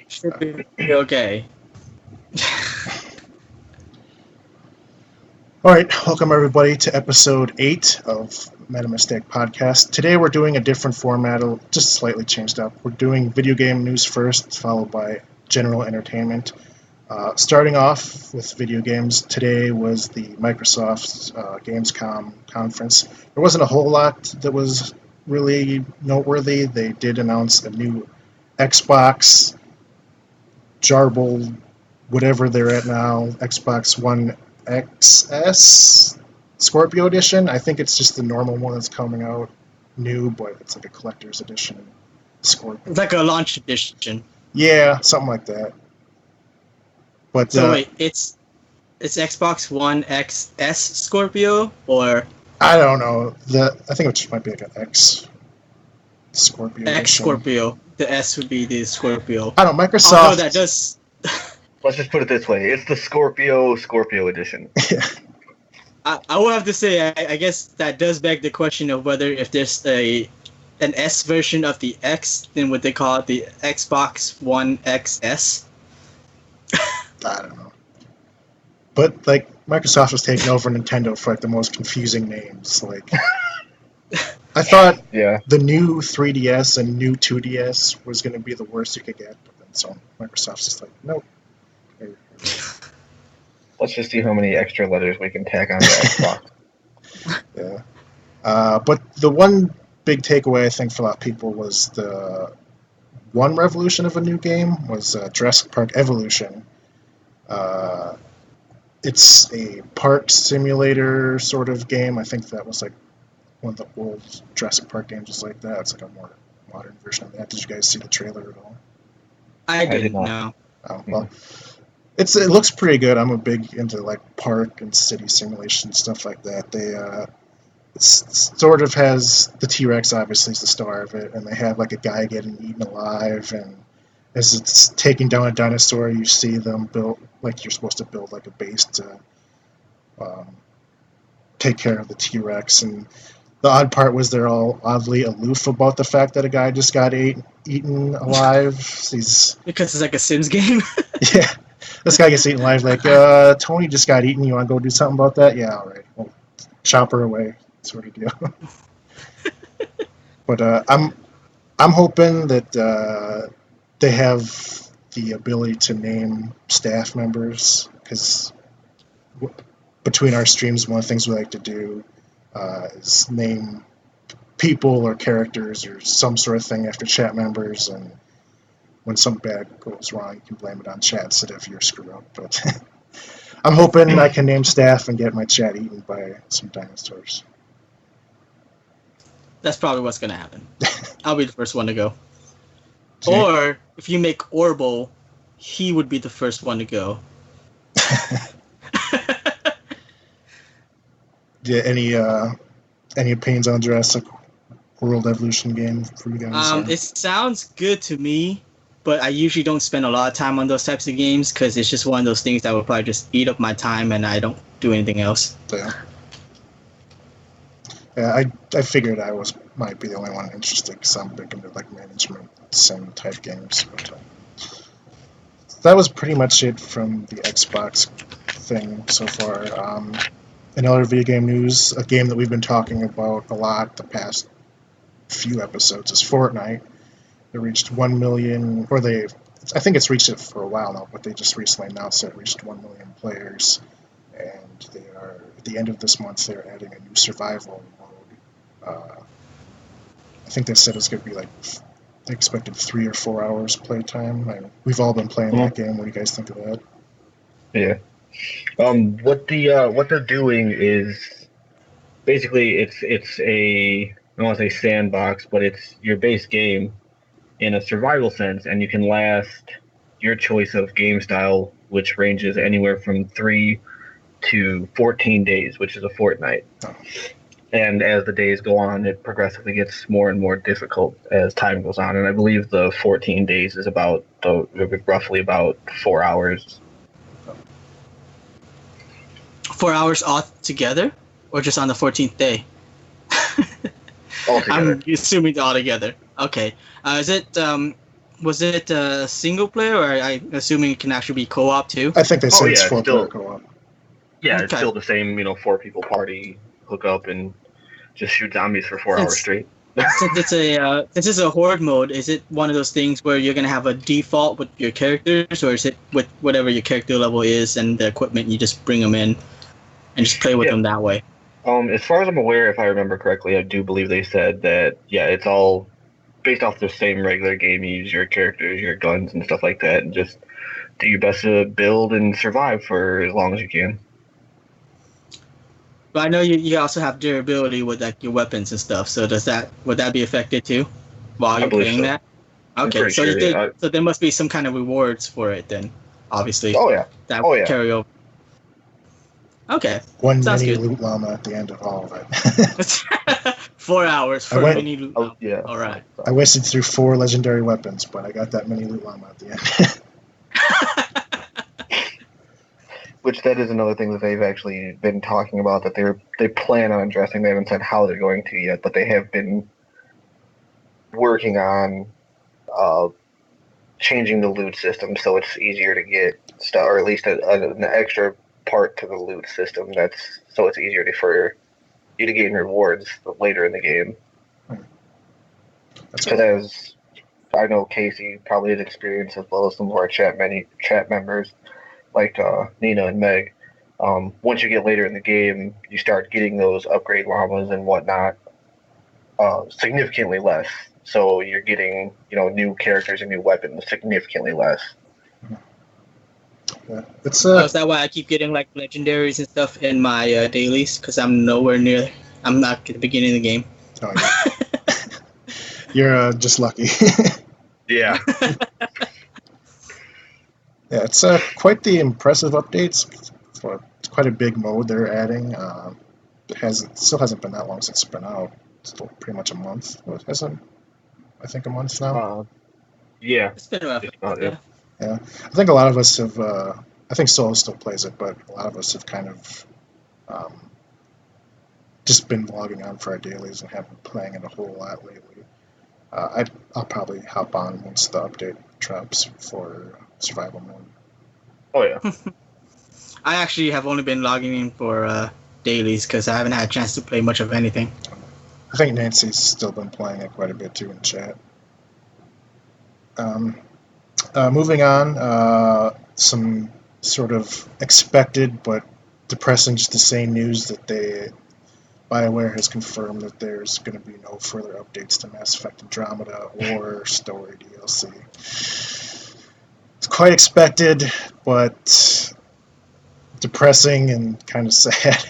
Should be okay. All right, welcome everybody to episode 8 of MetaMistake podcast. Today we're doing a different format, just slightly changed up. We're doing video game news first, followed by general entertainment. Starting off with video games, today was the Microsoft Gamescom conference. There wasn't a whole lot that was really noteworthy. They did announce a new Xbox, Jarble, whatever they're at now, Xbox One XS Scorpio edition. I think it's just the normal one that's coming out new, but it's like a collector's edition Scorpio. It's like a launch edition. Yeah, something like that. But so wait, it's Xbox One XS Scorpio or I don't know. I think it just might be like an X Scorpio. X edition. Scorpio. The S would be the Scorpio. I don't know. Microsoft. Although that does. Let's just put it this way: it's the Scorpio edition. Yeah. I will have to say, I guess that does beg the question of whether if there's an S version of the X, then would they call it the Xbox One XS? I don't know. But like Microsoft was taking over Nintendo for like the most confusing names. Like I thought the new 3DS and new 2DS was going to be the worst you could get, but then so Microsoft's just like, nope. Let's just see how many extra letters we can tack on to Xbox. Yeah. But the one big takeaway, I think, for a lot of people was the one revolution of a new game was Jurassic Park Evolution. It's a park simulator sort of game. I think that was like one of the old Jurassic Park games was like that. It's like a more modern version of that. Did you guys see the trailer at all? I didn't know. Oh, well, it looks pretty good. I'm a big into like park and city simulation stuff like that. It sort of has the T-Rex obviously is the star of it, and they have like a guy getting eaten alive, and as it's taking down a dinosaur, you see them build like you're supposed to build like a base to take care of the T-Rex. And the odd part was they're all oddly aloof about the fact that a guy just got eaten alive. Because it's like a Sims game. Yeah. This guy gets eaten alive, like, Tony just got eaten, you want to go do something about that? Yeah, all right. Well, chop her away, sort of deal. But I'm hoping that they have the ability to name staff members, because between our streams, one of the things we like to do is name people or characters or some sort of thing after chat members, and when something bad goes wrong, you can blame it on chat instead of your screw up. But I'm hoping I can name staff and get my chat eaten by some dinosaurs. That's probably what's going to happen. I'll be the first one to go. Or, if you make Orbo, he would be the first one to go. Yeah, any opinions on Jurassic World Evolution game for you guys? It sounds good to me, but I usually don't spend a lot of time on those types of games because it's just one of those things that will probably just eat up my time and I don't do anything else. Yeah, I figured might be the only one interested because I'm big into like management sim type games. But that was pretty much it from the Xbox thing so far. In other video game news, a game that we've been talking about a lot the past few episodes is Fortnite. They reached 1 million, I think it's reached it for a while now, but they just recently announced that it reached 1 million players, and they are, at the end of this month, they're adding a new survival mode. I think they said it's going to be like, they expected 3 or 4 hours playtime. We've all been playing that game. What do you guys think of that? Yeah. What they're doing is basically it's a, I don't want to say sandbox, but it's your base game in a survival sense, and you can last your choice of game style, which ranges anywhere from 3 to 14 days, which is a fortnight. And as the days go on, it progressively gets more and more difficult as time goes on. And I believe the 14 days is roughly about 4 hours. 4 hours all together, or just on the 14th day? Altogether. I'm assuming all together. Okay. Is it Was it single player, or I'm assuming it can actually be co-op too? I think they said it's yeah, 4-player still- co-op. Yeah, it's Okay. still the same, 4-people party, hook up and just shoot zombies for 4 hours Since- straight. Since it's a horde mode, is it one of those things where you're gonna have a default with your characters, or is it with whatever your character level is and the equipment, you just bring them in and just play with Yeah. them that way? As far as I'm aware, if I remember correctly, I do believe they said that, yeah, it's all based off the same regular game. You use your characters, your guns, and stuff like that, and just do your best to build and survive for as long as you can. But I know you also have durability with like your weapons and stuff. So would that be affected too while I you're believe playing so. that? I'm Okay, pretty so sure, yeah. so there must be some kind of rewards for it then, obviously. Oh, yeah. That Oh, would yeah. carry over. Okay. One Sounds mini good. loot llama at the end of all of it. 4 hours for I went- mini loot. Oh, yeah. All right. I wasted through 4 legendary weapons, but I got that mini loot llama at the end. Which that is another thing that they've actually been talking about, that they plan on addressing. They haven't said how they're going to yet, but they have been working on changing the loot system so it's easier to get stuff, or at least an extra part to the loot system. That's so it's easier for you to gain rewards later in the game. That's Because as I know, Casey probably has experience, as well as some of our chat members like Nina and Meg. Once you get later in the game, you start getting those upgrade llamas and whatnot significantly less. So you're getting, new characters and new weapons significantly less. Yeah. It's Is that why I keep getting like legendaries and stuff in my dailies? Because I'm nowhere near. I'm not at the beginning of the game. oh, yeah. You're just lucky. Yeah. Yeah, it's quite the impressive updates. It's quite a big mode they're adding. It still hasn't been that long since it's been out. It's still pretty much a month. Well, it hasn't, I think, a month now. Yeah. It's been rough. Yeah. Yeah, I think a lot of us have. I think Soulo still plays it, but a lot of us have kind of just been logging on for our dailies and haven't been playing it a whole lot lately. I'll probably hop on once the update drops for survival mode. Oh, yeah. I actually have only been logging in for dailies because I haven't had a chance to play much of anything. I think Nancy's still been playing it quite a bit too in chat. Moving on, some sort of expected but depressing, just the same news that BioWare has confirmed that there's going to be no further updates to Mass Effect Andromeda or story DLC. It's quite expected, but depressing and kind of sad.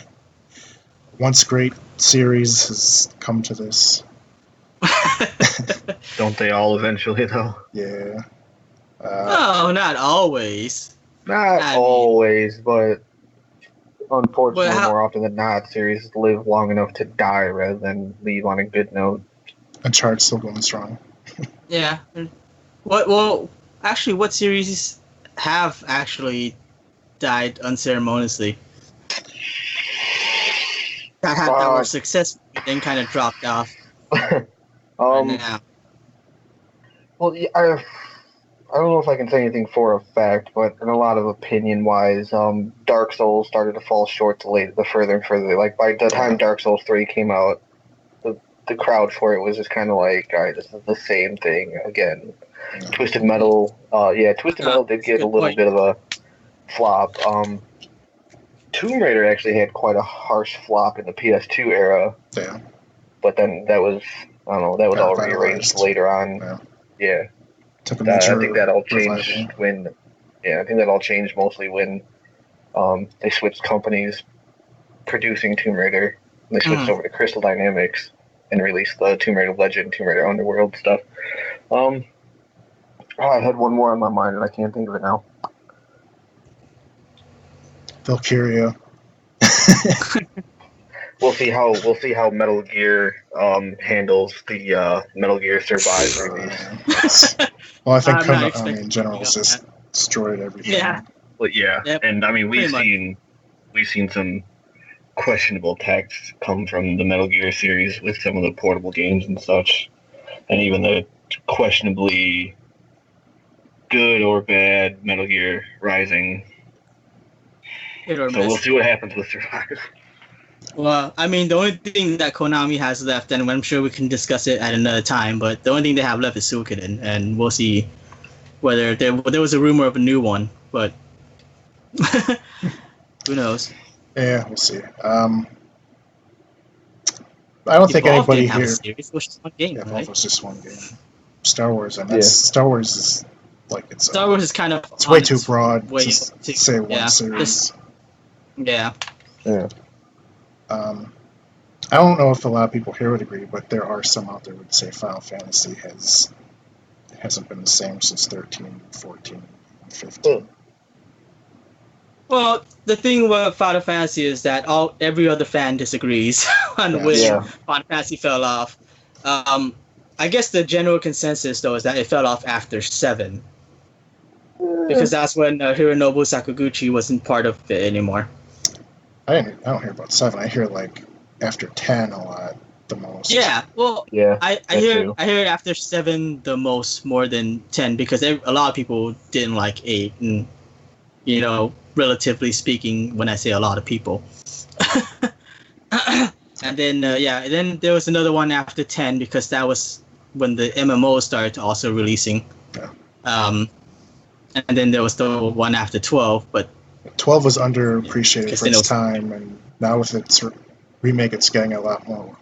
Once great series has come to this. Don't they all eventually, though? Yeah. No, not always. Not I mean- always, but unfortunately, But how- more often than not, series live long enough to die rather than leave on a good note. Uncharted's still going strong. Yeah. Well, actually, what series have actually died unceremoniously? That were successful, then kind of dropped off. Now. Well, yeah, I don't know if I can say anything for a fact, but in a lot of opinion-wise, Dark Souls started to fall short the further and further. Like, by the time Dark Souls 3 came out, the crowd for it was just kind of like, all right, this is the same thing again. Yeah. Twisted Metal, Twisted Metal did get a good little point. bit of a flop. Tomb Raider actually had quite a harsh flop in the PS2 era, Yeah. but then that was, I don't know, that was Got all revitalized. rearranged later on. Yeah. Yeah. Took a I major think that all changed revival. when, I think that all changed mostly when they switched companies producing Tomb Raider. They switched over to Crystal Dynamics and released the Tomb Raider Legend, Tomb Raider Underworld stuff. I had one more on my mind and I can't think of it now. Valkyria. We'll see how Metal Gear handles the Metal Gear Survive release. Well, I think I'm not Konami expecting in general anything has else. just destroyed everything. Yeah. But yeah, Yep, and I mean we've pretty seen some questionable text come from the Metal Gear series with some of the portable games and such, and even the questionably good or bad Metal Gear Rising. Hit or So we'll miss. see what happens with Survive. Well, I mean, the only thing that Konami has left, and I'm sure we can discuss it at another time, but the only thing they have left is Suikoden, and we'll see whether there was a rumor of a new one, but who knows? Yeah, we'll see. I don't think Evolve anybody didn't have a here. series, it was just one game, Yeah, right? Evolve was just one game. Star Wars, and that's Star Wars is like it's Star Wars is kind of it's way too broad way to say one series. Yeah. I don't know if a lot of people here would agree, but there are some out there who would say Final Fantasy hasn't been the same since 13, 14, 15. Well, the thing with Final Fantasy is that every other fan disagrees on which Final Fantasy fell off. I guess the general consensus, though, is that it fell off after 7. Because that's when Hironobu Sakaguchi wasn't part of it anymore. I don't hear about 7. I hear like after 10 a lot, the most. Yeah, well, I hear it after 7 the most, more than 10, because a lot of people didn't like 8, and relatively speaking, when I say a lot of people. And then then there was another one after 10, because that was when the MMO started also releasing. Yeah. And then there was the one after 12, but 12 was underappreciated for its time, and now with its remake, it's getting a lot more.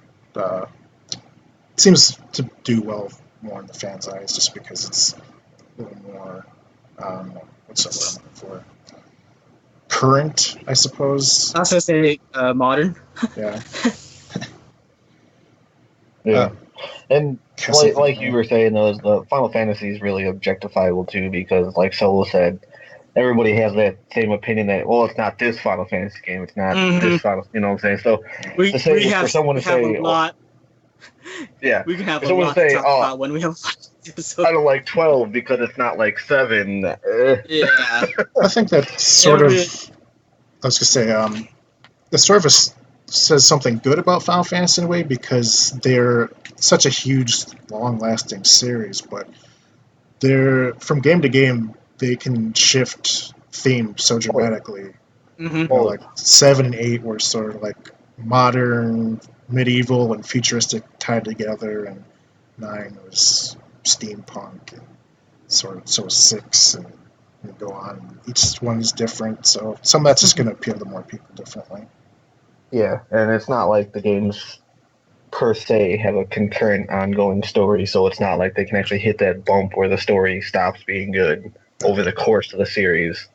Seems to do well more in the fans' eyes, just because it's a little more. What's the word I'm looking for? Current, I suppose. I was gonna say modern. Yeah. Yeah. And like you were saying, the Final Fantasy is really objectifiable too, because like Soulo said, everybody has that same opinion that, well, it's not this Final Fantasy game, it's not this Final, you know what I'm saying? So we have a lot. Yeah, we can have a lot to talk about when we have watched this episode. I don't like 12 because it's not like 7. Yeah. I think that sort of. I was gonna say, the sort of says something good about Final Fantasy in a way, because they're such a huge, long-lasting series, but they're from game to game they can shift theme so dramatically. Mm-hmm. Like 7 and 8 were sort of like modern, medieval, and futuristic tied together, and 9 was steampunk, and so was 6, and go on. Each one is different, so some of that's just going to appeal to more people differently. Yeah, and it's not like the games per se have a concurrent ongoing story, so it's not like they can actually hit that bump where the story stops being good over the course of the series.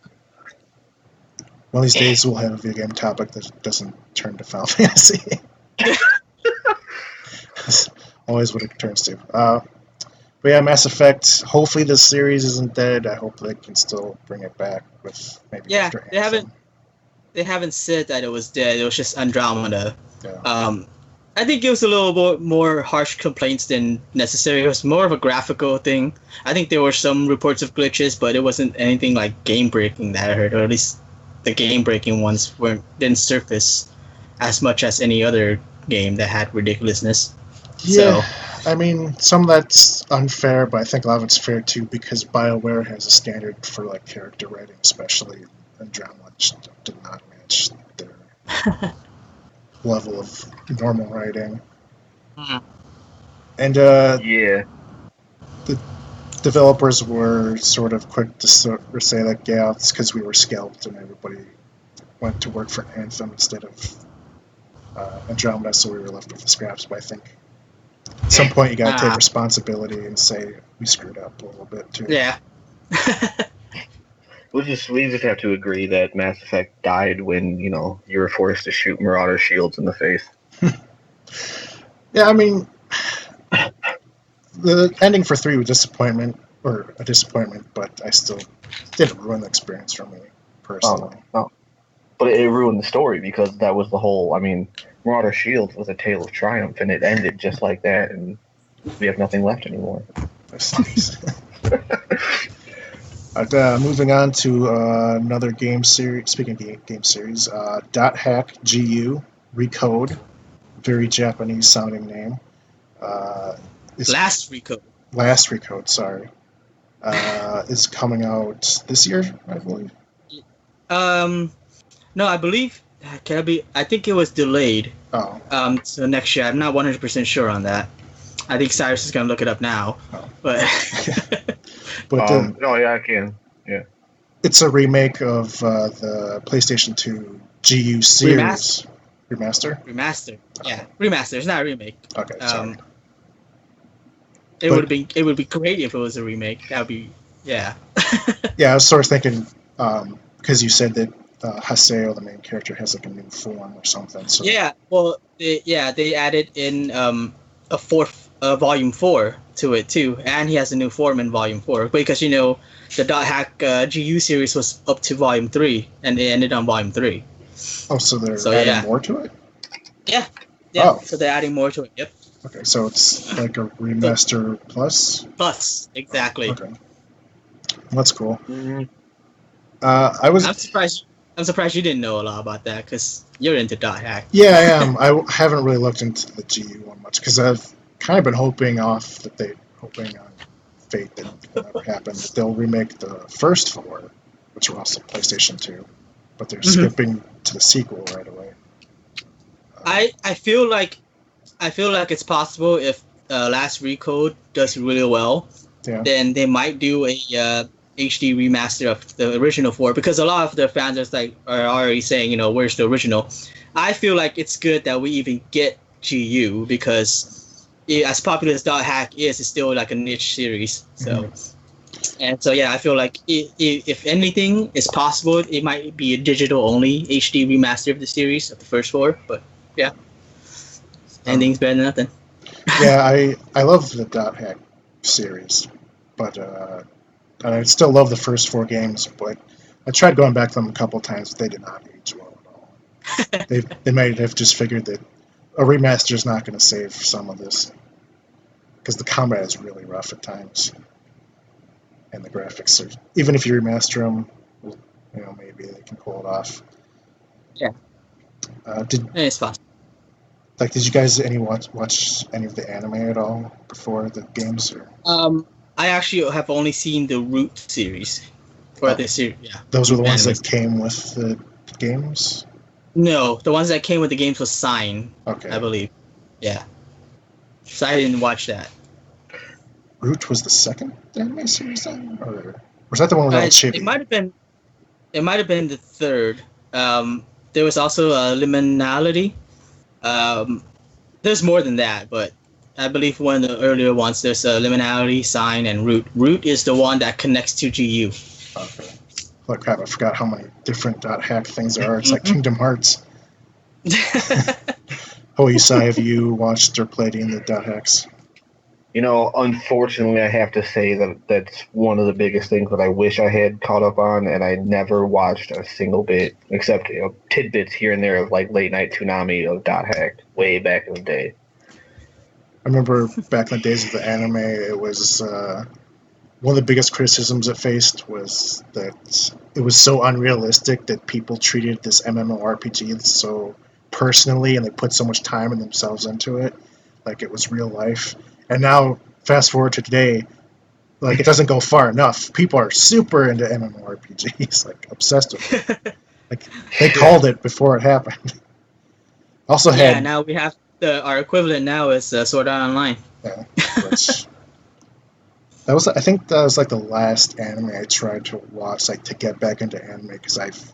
One of these days we'll have a video game topic that doesn't turn to Final Fantasy. That's always what it turns to. But yeah, Mass Effect, hopefully this series isn't dead. I hope they can still bring it back with maybe after Anthem. They haven't said that it was dead. It was just Andromeda. Yeah. I think it was a little bit more harsh complaints than necessary. It was more of a graphical thing. I think there were some reports of glitches, but it wasn't anything like game-breaking that I heard, or at least the game-breaking ones didn't surface as much as any other game that had ridiculousness. Yeah, so, I mean, some of that's unfair, but I think a lot of it's fair too, because BioWare has a standard for like character writing, especially Andromeda did not match their level of normal writing. Mm-hmm. And the developers were sort of quick to say like, yeah, it's because we were scalped and everybody went to work for Anthem instead of Andromeda, so we were left with the scraps. But I think at some point you got to take responsibility and say we screwed up a little bit too. Yeah. We just have to agree that Mass Effect died when, you were forced to shoot Marauder shields in the face. Yeah, I mean, the ending for 3 was a disappointment, but I still didn't ruin the experience for me personally. No. But it ruined the story, because that was the whole. I mean, Marauder Shields was a tale of triumph, and it ended just like that, and we have nothing left anymore. That's nice. Moving on to another game series. Speaking of game series, Dot Hack GU Recode, very Japanese sounding name. Last Recode. Last Recode, sorry. is coming out this year, I believe. No, I believe I think it was delayed. Oh. So next year. I'm not 100% sure on that. I think Cyrus is gonna look it up now. Oh. But But no, yeah, I can. Yeah. it's a remake of the PlayStation 2 GU series. Remaster? Remaster. Yeah, remaster. It's not a remake. Okay, sorry. It would be great if it was a remake. That would be yeah. Yeah, I was sort of thinking because you said that Haseo, the main character, has like a new form or something. So Yeah, well, they added in a fourth volume 4 to it too, and he has a new form in volume 4 because the Dot Hack GU series was up to volume 3 and they ended on volume 3. Oh, so they're adding more to it? Yeah. Oh. So they're adding more to it. Yep. Okay, so it's like a remaster plus? Plus, exactly. Okay. That's cool. Mm-hmm. I'm surprised you didn't know a lot about that because you're into Dot Hack. Yeah, I am. I haven't really looked into the GU one much because I've kind of been hoping on fate that it will never happen. That they'll remake the first 4, which were also PlayStation 2, but they're skipping to the sequel right away. I feel like it's possible if Last Recode does really well, then they might do a HD remaster of the original 4 because a lot of the fans are already saying, where's the original? I feel like it's good that we even get GU because as popular as Dot Hack is, it's still like a niche series. So, and so yeah, I feel like if anything is possible, it might be a digital only HD remaster of the series of the first 4. But yeah, anything's better than nothing. Yeah, I love the Dot Hack series, but I still love the first 4 games. But I tried going back to them a couple times, but they did not age well at all. They might have just figured that a remaster is not going to save some of this because the combat is really rough at times, and the graphics are. Even if you remaster them, maybe they can pull it off. Yeah. It's possible. Did you guys watch any of the anime at all before the games? Or? I actually have only seen the Root series for this series. Yeah. Those were the ones that came with the games? No, the ones that came with the games was Sign. Okay. I believe. Yeah. So I didn't watch that. Root was the second anime series then, or was that the one without Chibi? It might have been the third. There was also Liminality. There's more than that, but I believe one of the earlier ones, there's Liminality, Sign, and Root. Root is the one that connects to GU. Okay. Look, crap, I forgot how many different Dot Hack things there are. It's like Kingdom Hearts. Isai, have you watched or played any of the Dot Hacks? Unfortunately, I have to say that that's one of the biggest things that I wish I had caught up on, and I never watched a single bit, except tidbits here and there of like late night Toonami of Dot Hack way back in the day. I remember back in the days of the anime, it was one of the biggest criticisms it faced was that it was so unrealistic that people treated this MMORPG so personally and they put so much time and themselves into it, like it was real life. And now, fast forward to today, it doesn't go far enough. People are super into MMORPGs, obsessed with it. They called it before it happened. Also now we have our equivalent now is Sword Art Online. Yeah, I think that was the last anime I tried to watch, to get back into anime because I've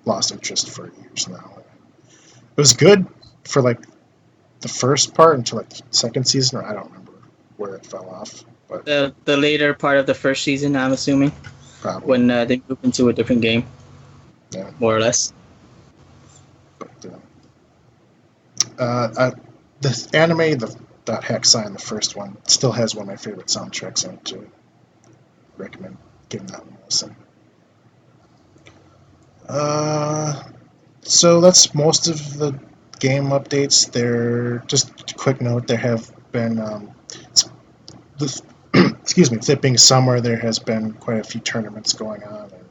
lost interest for years now. It was good for the first part until the second season, or I don't remember where it fell off. But the later part of the first season, I'm assuming, probably when they moved into a different game, more or less. But the anime, the Dot Hack Sign, the first one, still has one of my favorite soundtracks in it too. Recommend giving that one a listen. So that's most of the game updates. Just a quick note, there have been excuse me, with it being summer, there has been quite a few tournaments going on, and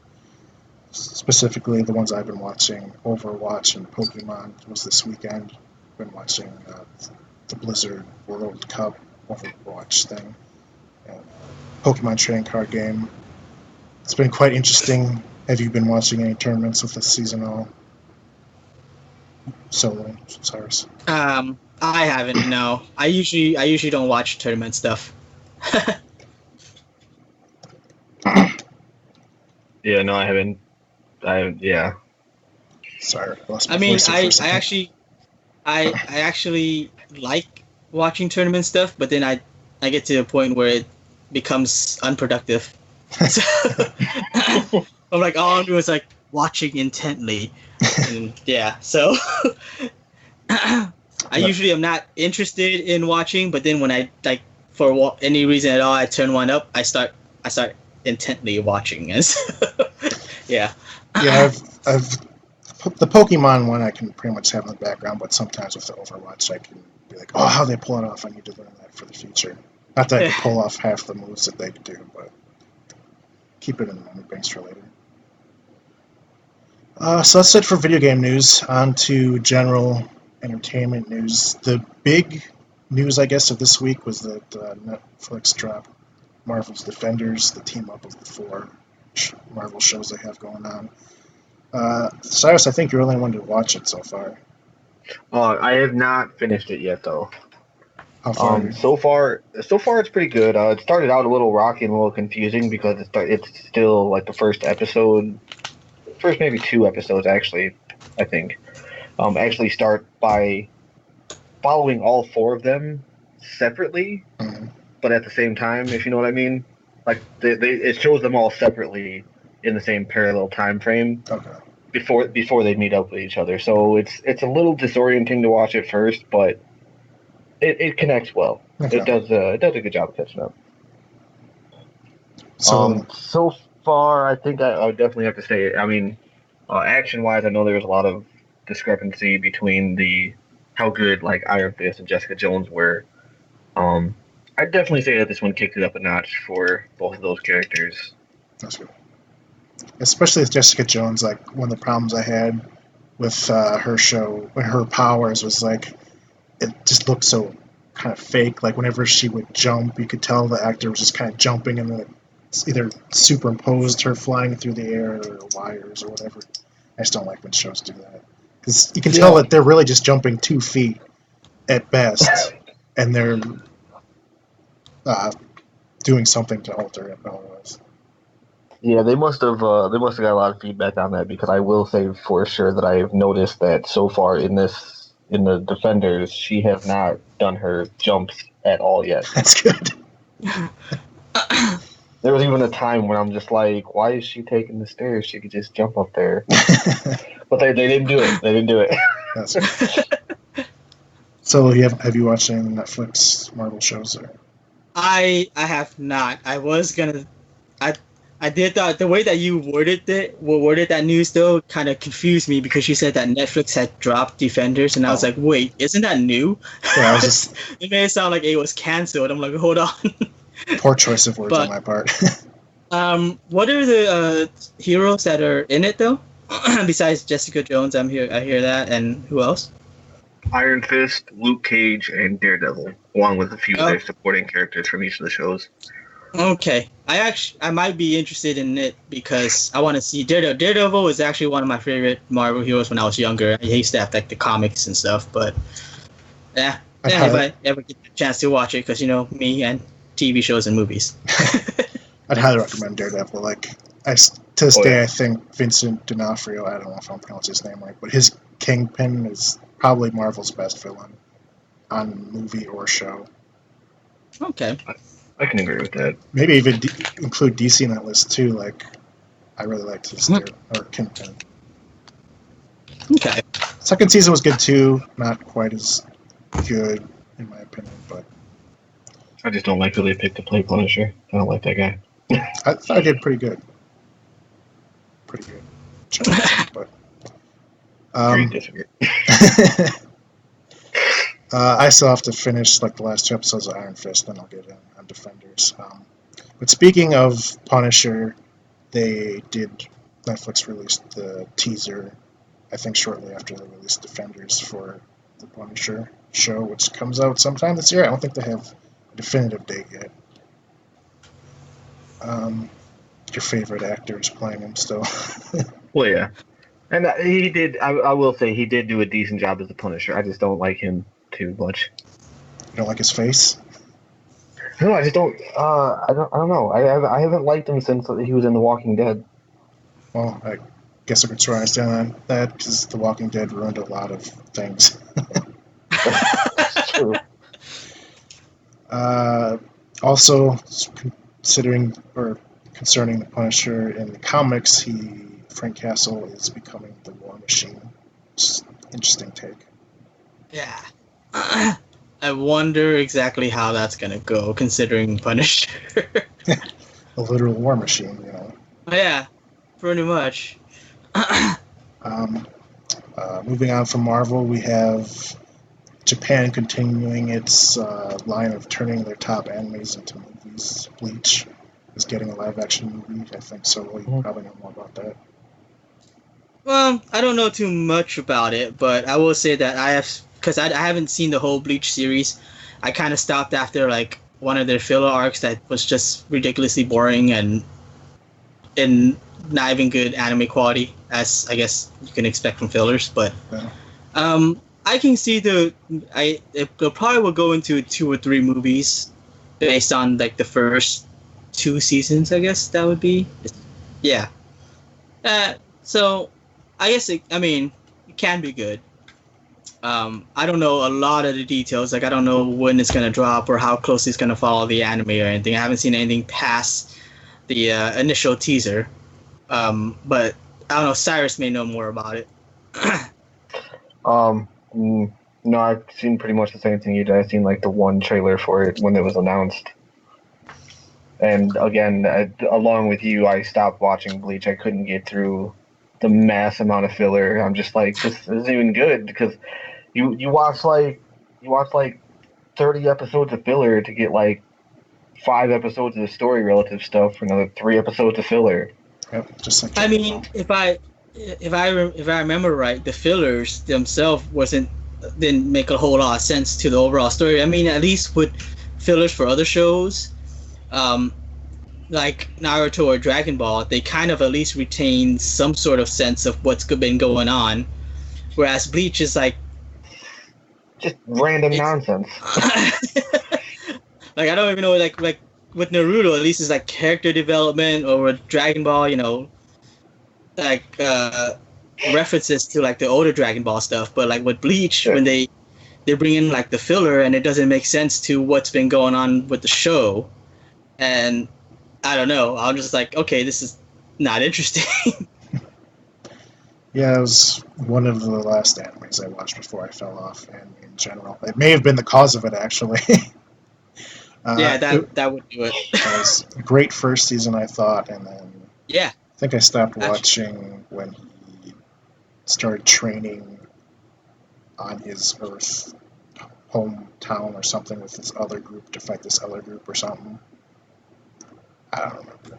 specifically the ones I've been watching, Overwatch and Pokemon was this weekend. I've been watching the Blizzard World Cup Overwatch thing. And Pokemon trading card game. It's been quite interesting. Have you been watching any tournaments with this season at all? Solo, Cyrus. I haven't. No, I usually don't watch tournament stuff. Yeah, no, I haven't. Yeah. Sorry, I lost my I mean, voice there for a I second. actually like watching tournament stuff, but then I get to a point where it becomes unproductive. So, I'm like, all I'm doing is like watching intently, and yeah. So I usually am not interested in watching, but then when I like for any reason at all, I turn one up, I start intently watching. And yeah. Yeah, I've the Pokemon one I can pretty much have in the background, but sometimes with the Overwatch I can be like, oh, how they pull it off, I need to learn that for the future. Not that I can pull off half the moves that they do, but keep it in the memory banks for later. So that's it for video game news. On to general entertainment news. The big news, I guess, of this week was that Netflix dropped Marvel's Defenders, the team up of the 4 Marvel shows they have going on. Cyrus, I think you're the only one to watch it so far. I have not finished it yet, though. How far? So far it's pretty good. It started out a little rocky and a little confusing because it's still like the first maybe 2 episodes actually, I think. Actually start by following all 4 of them separately, but at the same time, if you know what I mean. Like it shows them all separately in the same parallel time frame. Okay. Before they meet up with each other. So it's a little disorienting to watch at first, but it connects well. Okay. It does a good job of catching up. So far, I think I would definitely have to say, I mean, action-wise, I know there was a lot of discrepancy between how good like Iron Fist and Jessica Jones were. I'd definitely say that this one kicked it up a notch for both of those characters. that's good. Especially with Jessica Jones, like one of the problems I had with her show, her powers was like it just looked so kind of fake. Like whenever she would jump, you could tell the actor was just kind of jumping, and then either superimposed her flying through the air or wires or whatever. I just don't like when shows do that because you can tell that they're really just jumping 2 feet at best, and they're doing something to alter it otherwise. Yeah, they must have got a lot of feedback on that, because I will say for sure that I've noticed that so far in the Defenders, she has not done her jumps at all yet. That's good. There was even a time when I'm just like, why is she taking the stairs? She could just jump up there. But they didn't do it. They didn't do it. That's good. So have you watched any Netflix Marvel shows? Or? I have not. I was gonna. I did that. The way that you worded that news though kind of confused me, because you said that Netflix had dropped Defenders, and I was like, wait, isn't that new? Yeah, I was just. It made it sound like it was canceled. I'm like, hold on. Poor choice of words on my part. What are the heroes that are in it though? Besides Jessica Jones, I hear that, and who else? Iron Fist, Luke Cage, and Daredevil, along with a few other supporting characters from each of the shows. Okay, I might be interested in it because I want to see Daredevil. Daredevil was actually one of my favorite Marvel heroes when I was younger. I used to have like the comics and stuff, but yeah, if I ever get the chance to watch it, because me and TV shows and movies. I'd highly recommend Daredevil. Like to this day, I think Vincent D'Onofrio, I don't know if I'm pronouncing his name right, but his Kingpin is probably Marvel's best villain on movie or show. Okay. I can agree with that. Maybe even include DC in that list too. Like, I really liked his Kingpin. Okay. Second season was good too. Not quite as good in my opinion, but I just don't like who they picked to play Punisher. I don't like that guy. I thought I did pretty good. Pretty good. But disagree. I still have to finish like the last 2 episodes of Iron Fist, then I'll get in on Defenders. But speaking of Punisher, Netflix released the teaser, I think shortly after they released Defenders for the Punisher show, which comes out sometime this year. I don't think they have a definitive date yet. Your favorite actor is playing him still. Well, yeah. And he did. I will say he did do a decent job as the Punisher. I just don't like him too much. You don't like his face? No, I just don't. I don't know. I haven't liked him since he was in The Walking Dead. Well, I guess I could try and stand on that because The Walking Dead ruined a lot of things. That's true. Also, concerning the Punisher in the comics, Frank Castle is becoming the War Machine. Just interesting take. Yeah. I wonder exactly how that's gonna go, considering Punisher. A literal war machine, you know. Yeah, pretty much. Moving on from Marvel, we have Japan continuing its line of turning their top animes into movies. Bleach is getting a live-action movie. I think so. You probably know more about that. Well, I don't know too much about it, but I will say that because I haven't seen the whole Bleach series. I kind of stopped after like one of their filler arcs that was just ridiculously boring and not even good anime quality, as I guess you can expect from fillers. But I can see it probably will go into 2 or 3 movies based on like the first 2 seasons. I guess that would be, yeah. So I guess it can be good. I don't know a lot of the details. Like I don't know when it's gonna drop or how closely it's gonna follow the anime or anything. I haven't seen anything past the initial teaser. But I don't know. Cyrus may know more about it. No, I've seen pretty much the same thing you did. I've seen like the one trailer for it when it was announced. And again, along with you, I stopped watching Bleach. I couldn't get through the mass amount of filler. I'm just like, this isn't even good because you watch like 30 episodes of filler to get like 5 episodes of the story relative stuff for another 3 episodes of filler. Yep, just like I mean, if I remember right, the fillers themselves didn't make a whole lot of sense to the overall story. I mean, at least with fillers for other shows, like Naruto or Dragon Ball, they kind of at least retain some sort of sense of what's been going on. Whereas Bleach is like just random nonsense. Like I don't even know, like with Naruto, at least it's like character development, or with Dragon Ball, you know, like references to like the older Dragon Ball stuff. But like with Bleach, when they bring in like the filler and it doesn't make sense to what's been going on with the show, and I don't know, I'm just like, okay, this is not interesting. Yeah, it was one of the last animes I watched before I fell off, and in general, it may have been the cause of it actually. Yeah, that would do it. It was a great first season, I thought, and then Yeah, I think I stopped watching when he started training on his Earth hometown or something with this other group to fight this other group or something. I don't remember.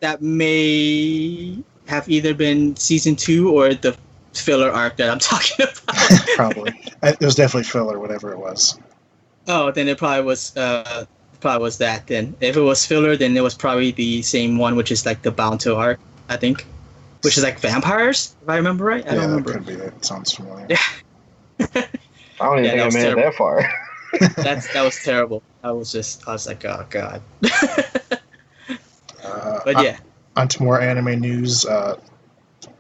that may have either been season 2 or the filler arc that I'm talking about. Probably. It was definitely filler, whatever it was. Oh, then it probably was that then. If it was filler, then it was probably the same one, which is like the Bounto arc, I think. Which is like vampires, if I remember right. I don't remember. That could be it. It sounds familiar. Yeah. I don't even think I made it that far. That was terrible. I was like, oh god. But yeah. On to more anime news.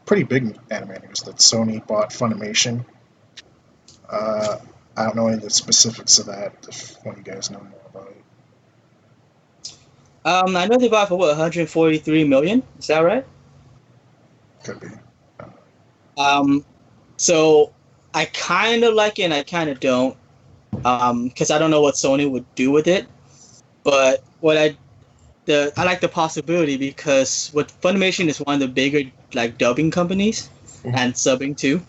Pretty big anime news that Sony bought Funimation. I don't know any of the specifics of that, if one of you guys know more about it. I know they bought for what, 143 million? Is that right? Could be. So I kind of like it and I kind of don't, because I don't know what Sony would do with it. But I like the possibility because Funimation is one of the bigger like dubbing companies and subbing too,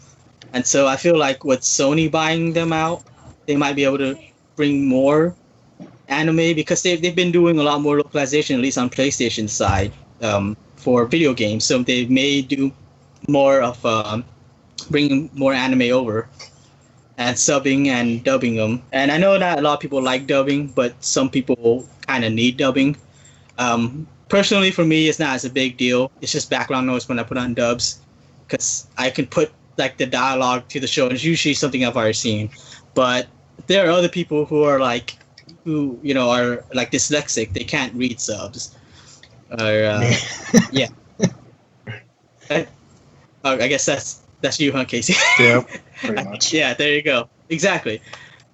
and so I feel like with Sony buying them out, they might be able to bring more anime because they've been doing a lot more localization, at least on PlayStation side, for video games. So they may do more of bringing more anime over and subbing and dubbing them. And I know that a lot of people like dubbing, but some people kind of need dubbing. personally for me, it's not as a big deal. It's just background noise when I put on dubs, because I can put like the dialogue to the show, and it's usually something I've already seen. But there are other people who are like, who are like dyslexic. They can't read subs. Or yeah. I guess that's you, huh, Casey? Yeah, pretty much. Yeah, there you go. Exactly.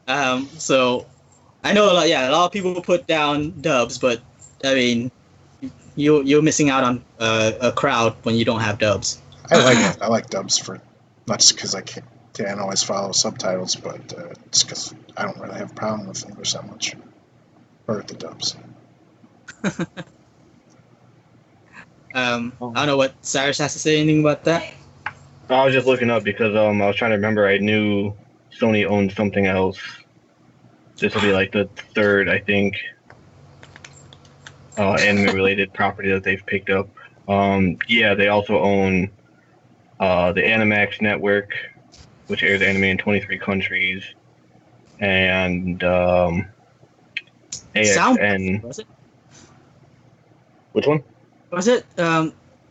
So I know a lot of people put down dubs, but I mean, you're missing out on a crowd when you don't have dubs. I like dubs for not just because I can't always follow subtitles, but just because I don't really have a problem with English that much, or with the dubs. I don't know what Cyrus has to say anything about that. I was just looking up because I was trying to remember. I knew Sony owned something else. This will be like the third, I think, anime-related property that they've picked up. Yeah, they also own the Animax network, which airs anime in 23 countries, and AXN. Was it? Which one? Was it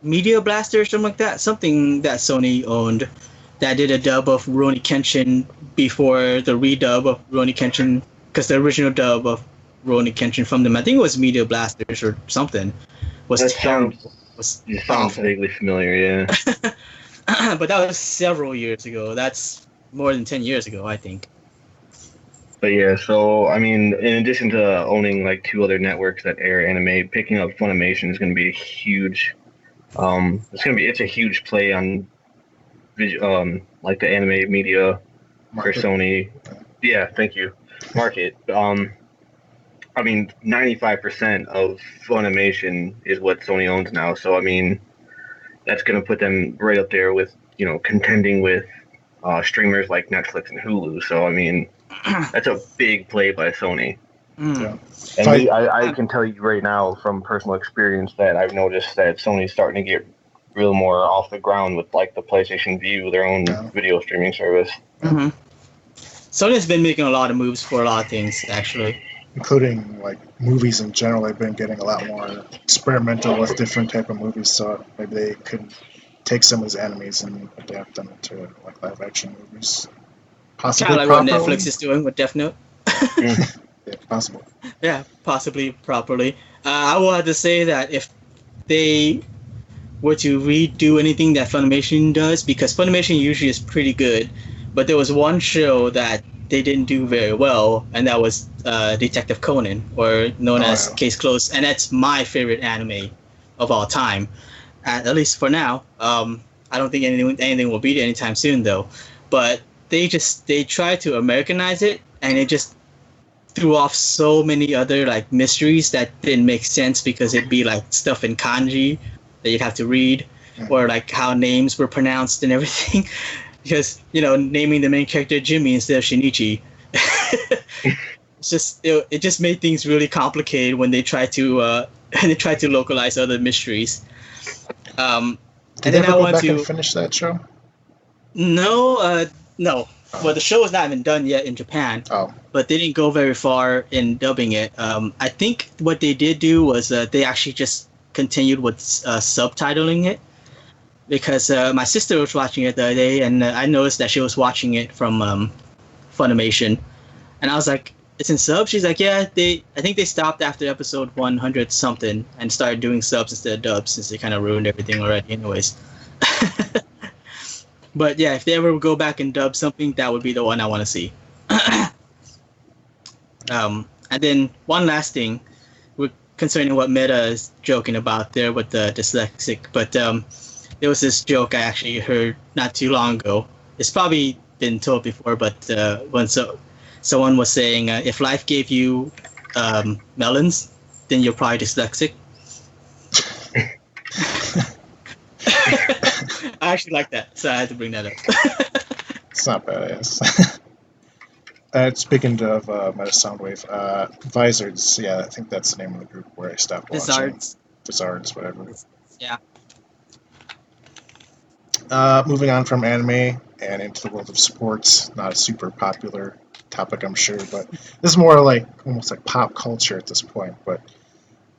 Media Blaster or something like that? Something that Sony owned that did a dub of Rurouni Kenshin before the redub of Rurouni Kenshin, because the original dub of Rurouni Kenshin from them, I think it was Media Blasters or something, was terrible. Sounds vaguely familiar, yeah. But that was several years ago. That's more than 10 years ago, I think. But yeah, so I mean, in addition to owning like 2 other networks that air anime, picking up Funimation is going to be a huge. It's a huge play on, like the anime media Market. for Sony. Yeah, thank you. Market. I mean, 95% of Funimation is what Sony owns now. So I mean, that's going to put them right up there with contending with streamers like Netflix and Hulu. So I mean, that's a big play by Sony. Yeah. And I can tell you right now from personal experience that I've noticed that Sony's starting to get real more off the ground with like the PlayStation Vue, their own video streaming service. Mm-hmm. Sony's been making a lot of moves for a lot of things, actually. Including like movies in general. They've been getting a lot more experimental with different type of movies, so maybe they could take some of these animes and adapt them to like live action movies. Possibly kind of like what Netflix is doing with Death Note. Yeah, possible. Yeah, possibly properly. I will have to say that if they were to redo anything that Funimation does, because Funimation usually is pretty good, but there was one show that they didn't do very well, and that was Detective Conan, or known as Case Closed, and that's my favorite anime of all time, at least for now. I don't think anything will beat it anytime soon, though. But they tried to Americanize it, and it just threw off so many other like mysteries that didn't make sense, because it'd be like stuff in kanji that you'd have to read, or like how names were pronounced and everything. Because naming the main character Jimmy instead of Shinichi, it just made things really complicated when they tried to localize other mysteries. Did they ever go back and finish that show? No. Well, the show was not even done yet in Japan. But they didn't go very far in dubbing it. I think what they did do was they actually just continued with subtitling it. Because my sister was watching it the other day, and I noticed that she was watching it from Funimation, and I was like, "It's in subs?" She's like, "Yeah, I think they stopped after episode 100 something and started doing subs instead of dubs, since they kind of ruined everything already, anyways." But yeah, if they ever go back and dub something, that would be the one I want to see. And then one last thing, concerning what Meta is joking about there with the dyslexic, but there was this joke I actually heard not too long ago. It's probably been told before, but when someone was saying, if life gave you melons, then you're probably dyslexic. I actually like that, so I had to bring that up. It's not badass. Speaking of Meta Soundwave, Vizards, yeah, I think that's the name of the group where I stopped watching. Vizards, whatever. Yeah. Moving on from anime and into the world of sports, not a super popular topic, I'm sure, but this is more like almost like pop culture at this point. But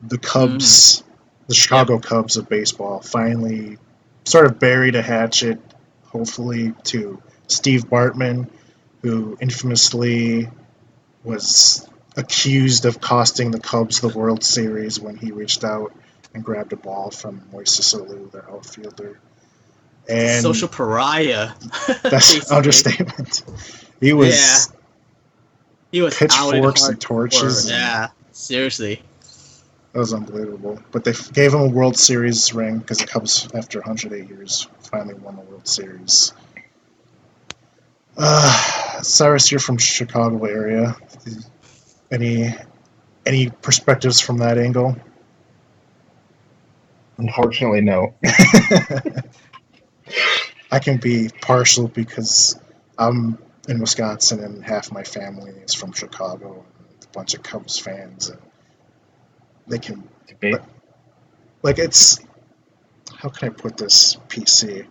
the Cubs the Chicago Cubs of baseball finally sort of buried a hatchet, hopefully, to Steve Bartman, who infamously was accused of costing the Cubs the World Series when he reached out and grabbed a ball from Moises Alou, their outfielder. And social pariah. that's basically. understatement. He was He was pitchforks and torches. Yeah, seriously. That was unbelievable. But they gave him a World Series ring because the Cubs, after 108 years, finally won the World Series. Cyrus, you're from Chicago area. Any perspectives from that angle? Unfortunately, no. I can be partial because I'm in Wisconsin and half my family is from Chicago. And a bunch of Cubs fans, and they can like it's. How can I put this PC?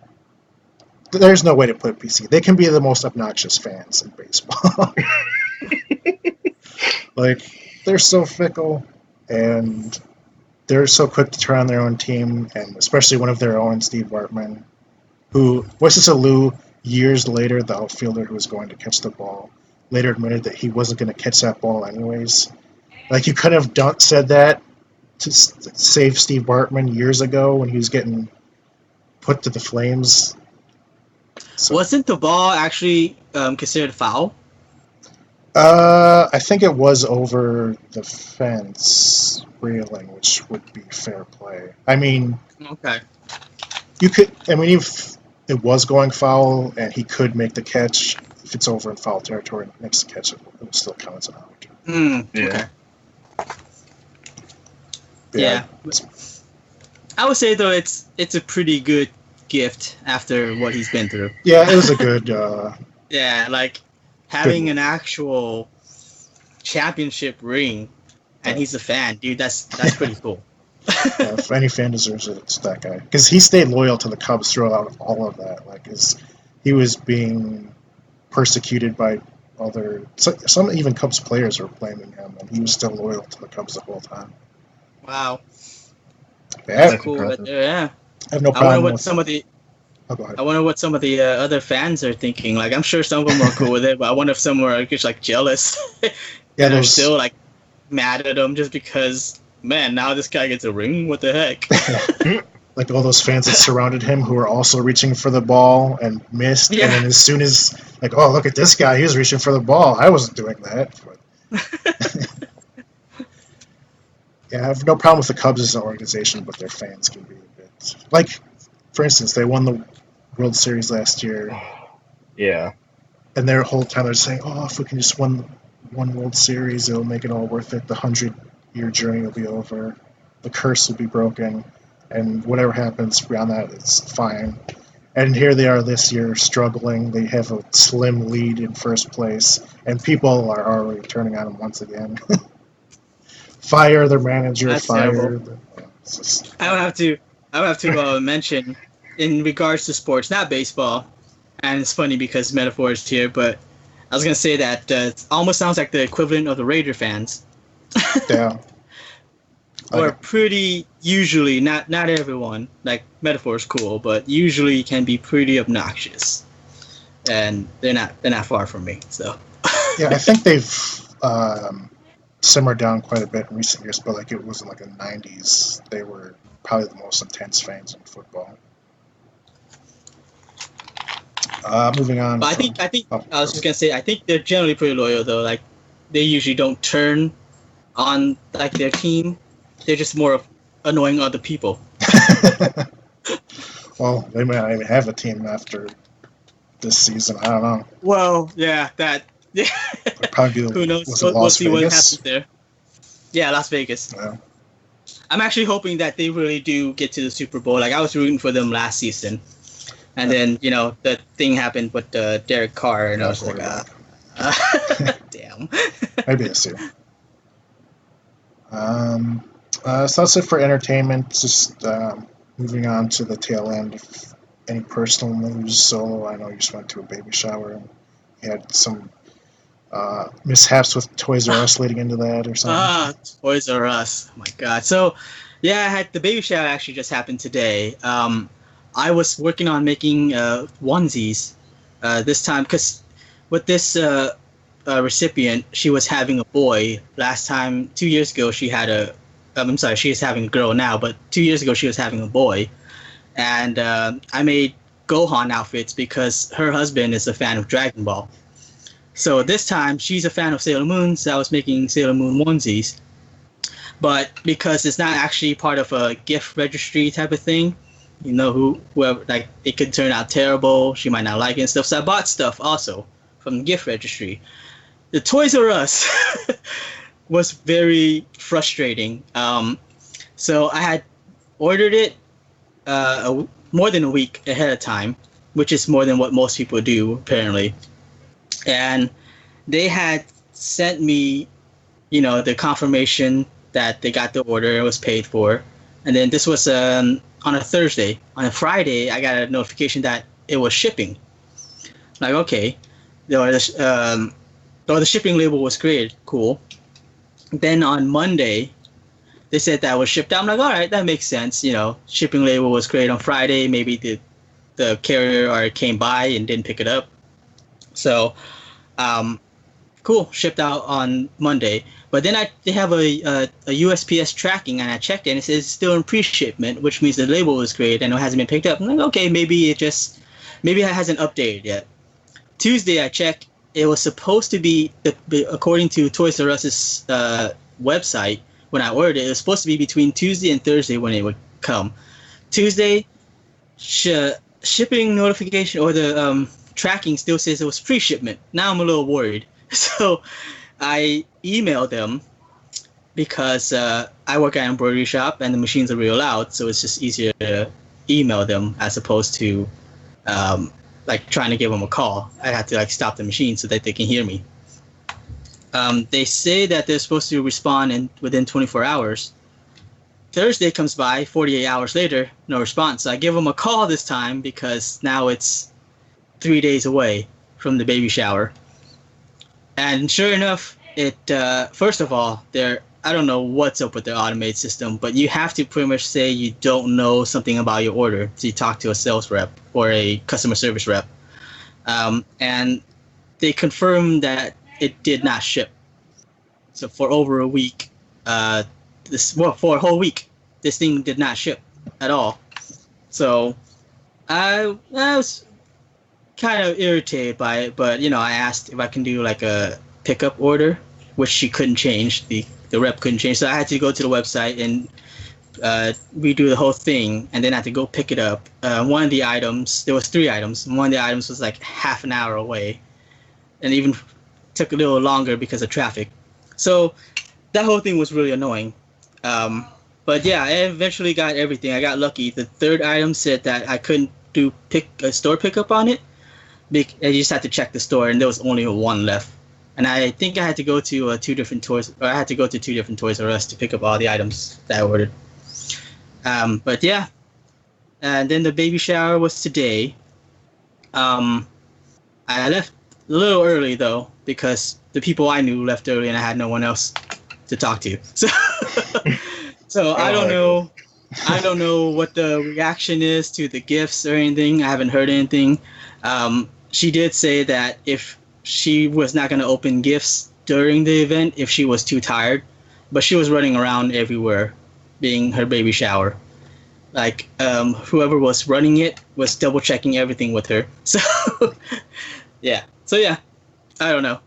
There's no way to put it PC. They can be the most obnoxious fans in baseball. Like, they're so fickle, and they're so quick to turn on their own team, and especially one of their own, Steve Bartman, who, Moises Alou, years later, the outfielder who was going to catch the ball, later admitted that he wasn't going to catch that ball anyways. Like, you could have said that to save Steve Bartman years ago when he was getting put to the flames. So, wasn't the ball actually considered foul? I think it was over the fence railing, which would be fair play. I mean, okay. You could. I mean, if it was going foul and he could make the catch, if it's over in foul territory and makes the catch, it will still count as an out. Okay. Yeah. I would say though it's a pretty good gift after what he's been through. Yeah, it was a good. Yeah, like having an actual championship ring, and he's a fan, dude. That's pretty cool. If any fan deserves it, it's that guy, because he stayed loyal to the Cubs throughout all of that. Like, he was being persecuted by some even Cubs players were blaming him, and he was still loyal to the Cubs the whole time. Wow. Yeah, that's cool. Right there, yeah. I have no problem. I wonder what some of the other fans are thinking. Like, I'm sure some of them are cool with it, but I wonder if some are just like jealous. Yeah, they're still like mad at him just because, man, now this guy gets a ring. What the heck? Like all those fans that surrounded him who were also reaching for the ball and missed. Yeah. And then as soon as, like, oh, look at this guy, he was reaching for the ball. I wasn't doing that. But... Yeah, I have no problem with the Cubs as an organization, but their fans can be a bit... Like, for instance, they won the World Series last year. Yeah. And their whole time they're saying, oh, if we can just win one World Series, it'll make it all worth it. The 100-year journey will be over. The curse will be broken. And whatever happens beyond that, it's fine. And here they are this year struggling. They have a slim lead in first place. And people are already turning on them once again. Fire their manager. That's fire. I would have to mention, in regards to sports, not baseball, and it's funny because metaphor is here, but I was going to say that it almost sounds like the equivalent of the Raider fans. Yeah. Or pretty, usually, not everyone, like metaphor is cool, but usually can be pretty obnoxious. And they're not far from me, so. Yeah, I think they've simmered down quite a bit in recent years, but like it was in like the 90s, they were probably the most intense fans in football. Moving on. But I think I was just gonna say, I think they're generally pretty loyal though. Like, they usually don't turn on like their team. They're just more of annoying other people. Well, they might not even have a team after this season. I don't know. Well, yeah, that. Yeah. Probably who knows? We'll see what happens there. Yeah, Las Vegas. Yeah. I'm actually hoping that they really do get to the Super Bowl. Like, I was rooting for them last season, and then the thing happened with Derek Carr, and I was like, damn. Maybe this year. So that's it for entertainment. Just moving on to the tail end. Of any personal news, Soulo? I know you just went to a baby shower and you had some mishaps with Toys R Us leading into that or something. Toys R Us. Oh my god. So, Yeah, I had the baby shower actually just happened today. I was working on making onesies this time because with this recipient, she was having a boy. Last time, 2 years ago, she had a. I'm sorry, she is having a girl now, but 2 years ago she was having a boy, and I made Gohan outfits because her husband is a fan of Dragon Ball. So this time she's a fan of Sailor Moon, so I was making Sailor Moon onesies. But because it's not actually part of a gift registry type of thing, whoever, like, it could turn out terrible. She might not like it and stuff. So I bought stuff also from the gift registry. The Toys R Us was very frustrating. So I had ordered it more than a week ahead of time, which is more than what most people do apparently. And they had sent me, the confirmation that they got the order and was paid for. And then this was on a Thursday. On a Friday, I got a notification that it was shipping. Like, okay, the shipping label was created. Cool. Then on Monday, they said that was shipped out. I'm like, all right, that makes sense. Shipping label was created on Friday. Maybe the carrier came by and didn't pick it up. So, cool, shipped out on Monday. But then they have a USPS tracking, and I checked it, and it says it's still in pre-shipment, which means the label was created and it hasn't been picked up. I'm like, okay, maybe it hasn't updated yet. Tuesday, I checked. It was supposed to be, according to Toys R Us's website, when I ordered it, it was supposed to be between Tuesday and Thursday when it would come. Tuesday, shipping notification or the tracking still says it was pre-shipment. Now I'm a little worried. So I emailed them because I work at an embroidery shop and the machines are real loud, so it's just easier to email them as opposed to trying to give them a call. I had to stop the machine so that they can hear me. They say that they're supposed to respond within 24 hours. Thursday comes by, 48 hours later, no response. So I give them a call this time because now it's 3 days away from the baby shower. And sure enough, first of all, I don't know what's up with their automated system, but you have to pretty much say you don't know something about your order to talk to a sales rep or a customer service rep. And they confirmed that it did not ship. So for over a week, for a whole week, this thing did not ship at all. So I was kind of irritated by it, but I asked if I can do a pickup order, which she couldn't change. The rep couldn't change, so I had to go to the website and redo the whole thing, and then I had to go pick it up. One of the items, there was 3 items. One of the items was half an hour away, and even took a little longer because of traffic. So that whole thing was really annoying. But yeah, I eventually got everything. I got lucky. The 3rd item said that I couldn't do a store pickup on it. I just had to check the store, and there was only 1 left. And I think I had to go to 2 different Toys R Us to pick up all the items that I ordered. But yeah, and then the baby shower was today. I left a little early though because the people I knew left early, and I had no one else to talk to. So I don't know. I don't know what the reaction is to the gifts or anything. I haven't heard anything. She did say that if she was not going to open gifts during the event if she was too tired, but she was running around everywhere being her baby shower. Whoever was running it was double checking everything with her. So yeah, I don't know,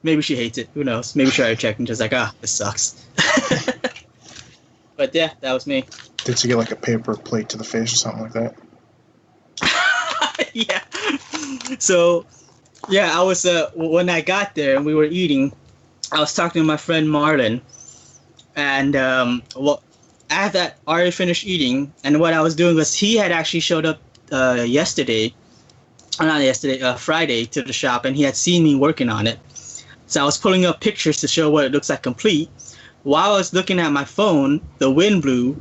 maybe she hates it, who knows, maybe she already checked and just this sucks. But yeah, that was me. Did she get a paper plate to the face or something like that? Yeah. So yeah, I was when I got there and we were eating, I was talking to my friend Marlon, and I had already finished eating, and what I was doing was he had actually showed up Friday to the shop, and he had seen me working on it. So I was pulling up pictures to show what it looks like complete. While I was looking at my phone, the wind blew,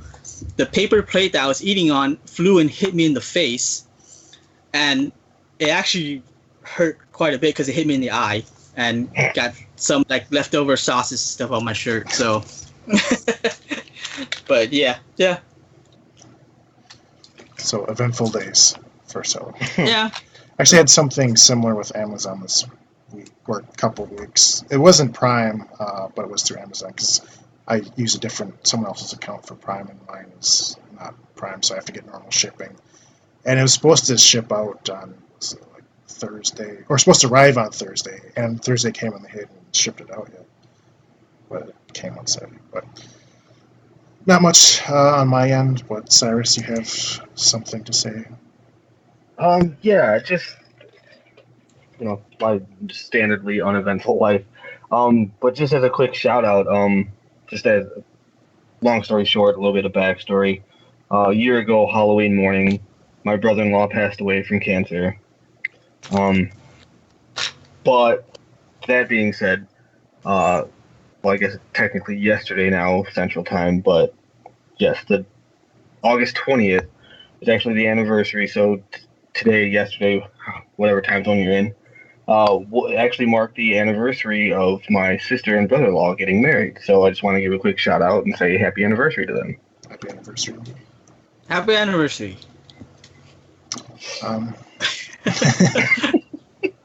the paper plate that I was eating on flew and hit me in the face, and it actually hurt quite a bit because it hit me in the eye and got some leftover sauces stuff on my shirt. So But yeah. So eventful days for Soulo. Yeah. Actually, I had something similar with Amazon this week or a couple weeks. It wasn't Prime, but it was through Amazon because I use someone else's account for Prime, and mine is not Prime, so I have to get normal shipping. And it was supposed to ship out on Thursday, or supposed to arrive on Thursday, and Thursday came and they hadn't shipped it out yet. But it came on Saturday. But not much on my end. But Cyrus, you have something to say? Yeah, just my standardly uneventful life. But just as a quick shout out, just as long story short, a little bit of backstory. A year ago, Halloween morning, my brother-in-law passed away from cancer. But that being said, well, I guess technically yesterday now, Central Time, but yes, the August 20th is actually the anniversary. So today, yesterday, whatever time zone you're in, actually marked the anniversary of my sister and brother-in-law getting married. So I just want to give a quick shout out and say happy anniversary to them. Happy anniversary. Happy anniversary.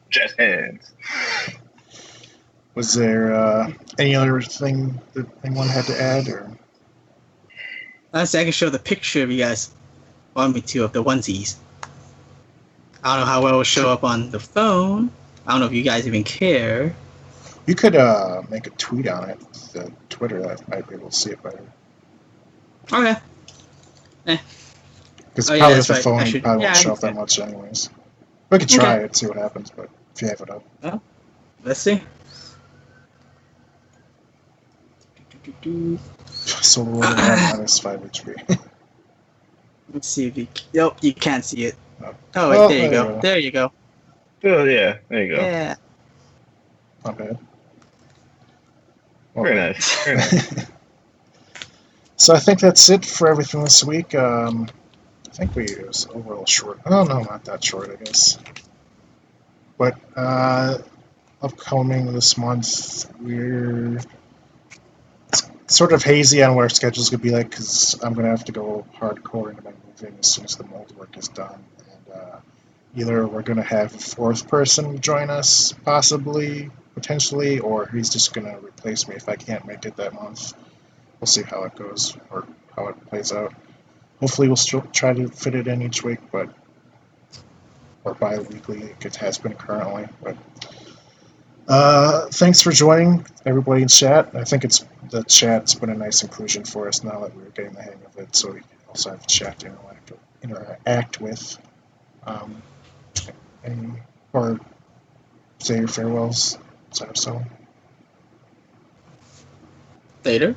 Just hands. Was there any other thing that anyone had to add, or? Honestly, I can show the picture if you guys want me to of the onesies. I don't know how well it will show up on the phone. I don't know if you guys even care. You could make a tweet on it, the Twitter, that might be able to see it better. Okay. Because probably with the right. phone, it probably won't show up that much anyways. We could try it, see what happens, but if you have it up. Oh, let's see. So we're at minus 5 HP. Let's see if you... Nope, you can't see it. No. Oh, wait, there you go. There you go. Oh, yeah, there you go. Yeah. Not bad. Very nice. Very nice. So I think that's it for everything this week. I think it was overall short. Oh, no, not that short, I guess. But upcoming this month, we're sort of hazy on what our schedule's going to be like because I'm going to have to go hardcore into my moving as soon as the mold work is done. And either we're going to have a fourth person join us, possibly, potentially, or he's just going to replace me if I can't make it that month. We'll see how it goes or how it plays out. Hopefully we'll still try to fit it in each week, or bi-weekly, it has been currently. But thanks for joining, everybody in chat. I think the chat's been a nice inclusion for us now that we're getting the hang of it, so we also have chat to interact with. Or say your farewells. So. Later?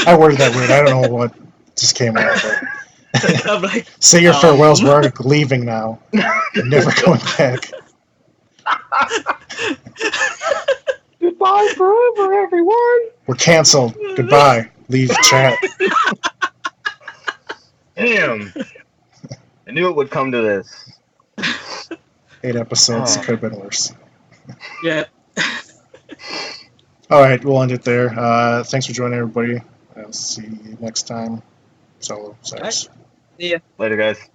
I worded that weird. I don't know what just came out. But I'm like, say your farewells. We're leaving now. Never going back. Goodbye forever, everyone. We're canceled. Goodbye. Leave chat. Damn. I knew it would come to this. 8 episodes. Could have been worse. Yeah. All right, we'll end it there. Thanks for joining, everybody. I'll see you next time. Solo, Cyrus. Yeah. Later, guys.